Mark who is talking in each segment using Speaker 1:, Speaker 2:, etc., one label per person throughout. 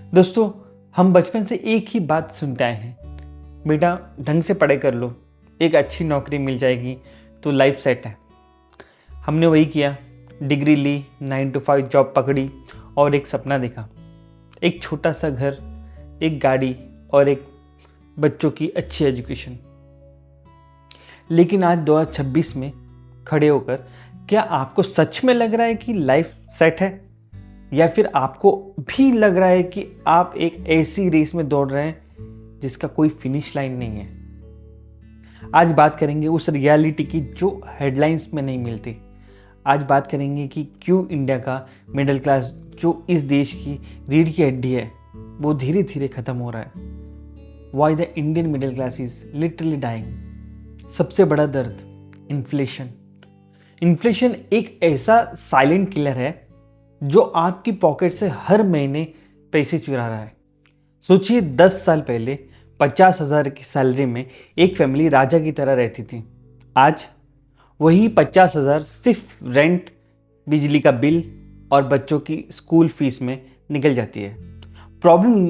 Speaker 1: दोस्तों, हम बचपन से एक ही बात सुनते आए हैं, बेटा ढंग से पढ़ाई कर लो, एक अच्छी नौकरी मिल जाएगी तो लाइफ सेट है। हमने वही किया, डिग्री ली, 9 to 5 जॉब पकड़ी और एक सपना देखा, एक छोटा सा घर, एक गाड़ी और एक बच्चों की अच्छी एजुकेशन। लेकिन आज 2026 में खड़े होकर क्या आपको सच में लग रहा है कि लाइफ सेट है, या फिर आपको भी लग रहा है कि आप एक ऐसी रेस में दौड़ रहे हैं जिसका कोई फिनिश लाइन नहीं है? आज बात करेंगे उस रियलिटी की जो हेडलाइंस में नहीं मिलती। आज बात करेंगे कि क्यों इंडिया का मिडिल क्लास, जो इस देश की रीढ़ की हड्डी है, वो धीरे धीरे खत्म हो रहा है। Why the Indian middle class is literally dying. सबसे बड़ा दर्द, इन्फ्लेशन। इन्फ्लेशन एक ऐसा साइलेंट किलर है जो आपकी पॉकेट से हर महीने पैसे चुरा रहा है। सोचिए, 10 साल पहले 50,000 की सैलरी में एक फैमिली राजा की तरह रहती थी। आज वही 50,000 सिर्फ रेंट, बिजली का बिल और बच्चों की स्कूल फीस में निकल जाती है। प्रॉब्लम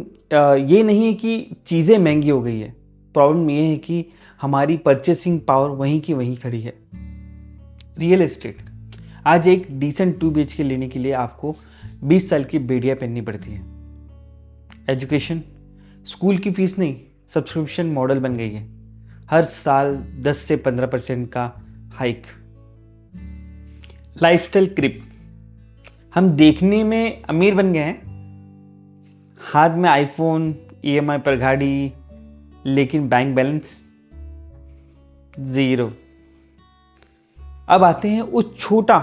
Speaker 1: ये नहीं है कि चीज़ें महंगी हो गई है, प्रॉब्लम ये है कि हमारी परचेसिंग पावर वहीं की वहीं खड़ी है। Real estate. आज एक डिसेंट 2 BHK लेने के लिए आपको 20 साल की बेड़ियाँ पहननी पड़ती है। एजुकेशन, स्कूल की फीस नहीं, सब्सक्रिप्शन मॉडल बन गई है। हर साल 10 से 15% का हाइक। लाइफस्टाइल क्रिप। हम देखने में अमीर बन गए हैं, हाथ में आईफोन, EMI पर गाड़ी, लेकिन बैंक बैलेंस जीरो। अब आते हैं उस छोटा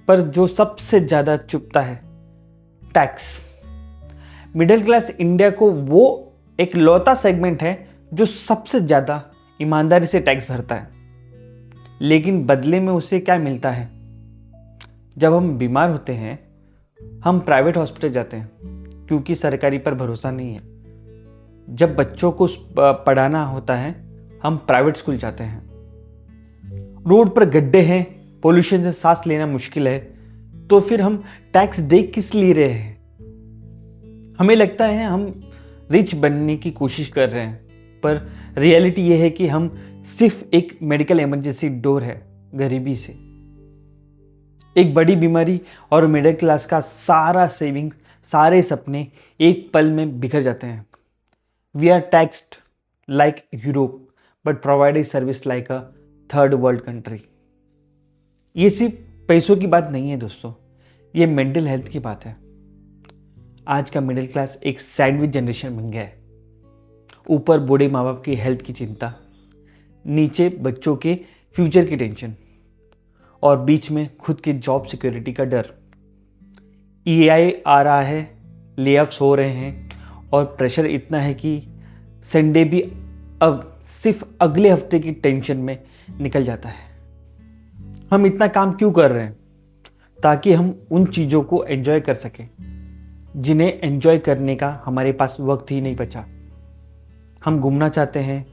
Speaker 1: पर जो सबसे ज्यादा चुभता है, टैक्स। मिडिल क्लास इंडिया को वो एक लौता सेगमेंट है जो सबसे ज्यादा ईमानदारी से टैक्स भरता है, लेकिन बदले में उसे क्या मिलता है? जब हम बीमार होते हैं हम प्राइवेट हॉस्पिटल जाते हैं क्योंकि सरकारी पर भरोसा नहीं है। जब बच्चों को पढ़ाना होता है हम प्राइवेट स्कूल जाते हैं। रोड पर गड्ढे हैं, पोल्यूशन से सांस लेना मुश्किल है, तो फिर हम टैक्स दे किस लिए रहे हैं? हमें लगता है हम रिच बनने की कोशिश कर रहे हैं, पर रियलिटी यह है कि हम सिर्फ एक मेडिकल इमरजेंसी डोर है गरीबी से। एक बड़ी बीमारी और मिडिल क्लास का सारा सेविंग, सारे सपने एक पल में बिखर जाते हैं। We are taxed like Europe but provided service like a third world country. ये सिर्फ पैसों की बात नहीं है दोस्तों, ये मेंटल हेल्थ की बात है। आज का मिडिल क्लास एक सैंडविच जनरेशन बन गया है। ऊपर बूढ़े माँ बाप की हेल्थ की चिंता, नीचे बच्चों के फ्यूचर की टेंशन और बीच में खुद के जॉब सिक्योरिटी का डर। EI आ रहा है, लेऑफ्स हो रहे हैं और प्रेशर इतना है कि संडे भी अब सिर्फ अगले हफ्ते की टेंशन में निकल जाता है। हम इतना काम क्यों कर रहे हैं? ताकि हम उन चीज़ों को एंजॉय कर सकें जिन्हें एंजॉय करने का हमारे पास वक्त ही नहीं बचा। हम घूमना चाहते हैं,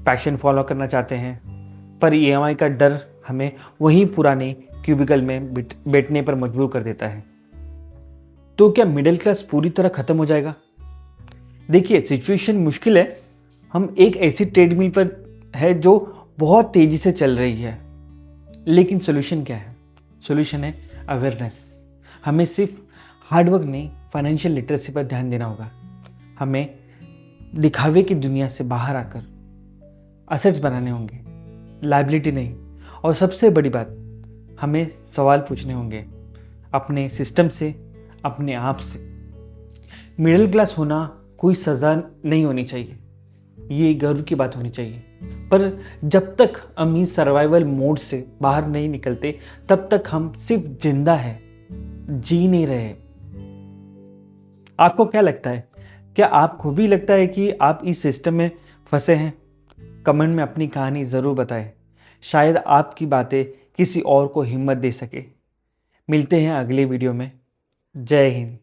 Speaker 1: पैशन फॉलो करना चाहते हैं, पर EMI का डर हमें वहीं पुराने क्यूबिकल में बैठने पर मजबूर कर देता है। तो क्या मिडिल क्लास पूरी तरह खत्म हो जाएगा? देखिए, सिचुएशन मुश्किल है। हम एक ऐसी ट्रेडमिल पर है जो बहुत तेजी से चल रही है, लेकिन सोल्यूशन क्या है? सोल्यूशन है अवेयरनेस। हमें सिर्फ हार्डवर्क नहीं, फाइनेंशियल लिटरेसी पर ध्यान देना होगा। हमें दिखावे की दुनिया से बाहर आकर असेट्स बनाने होंगे, लायबिलिटी नहीं। और सबसे बड़ी बात, हमें सवाल पूछने होंगे अपने सिस्टम से, अपने आप से। मिडिल क्लास होना कोई सज़ा नहीं होनी चाहिए, ये गर्व की बात होनी चाहिए। पर जब तक अमीर सर्वाइवल मोड से बाहर नहीं निकलते तब तक हम सिर्फ जिंदा है, जी नहीं रहे। आपको क्या लगता है? क्या आपको भी लगता है कि आप इस सिस्टम में फंसे हैं? कमेंट में अपनी कहानी ज़रूर बताएं, शायद आपकी बातें किसी और को हिम्मत दे सके। मिलते हैं अगले वीडियो में। जय हिंद।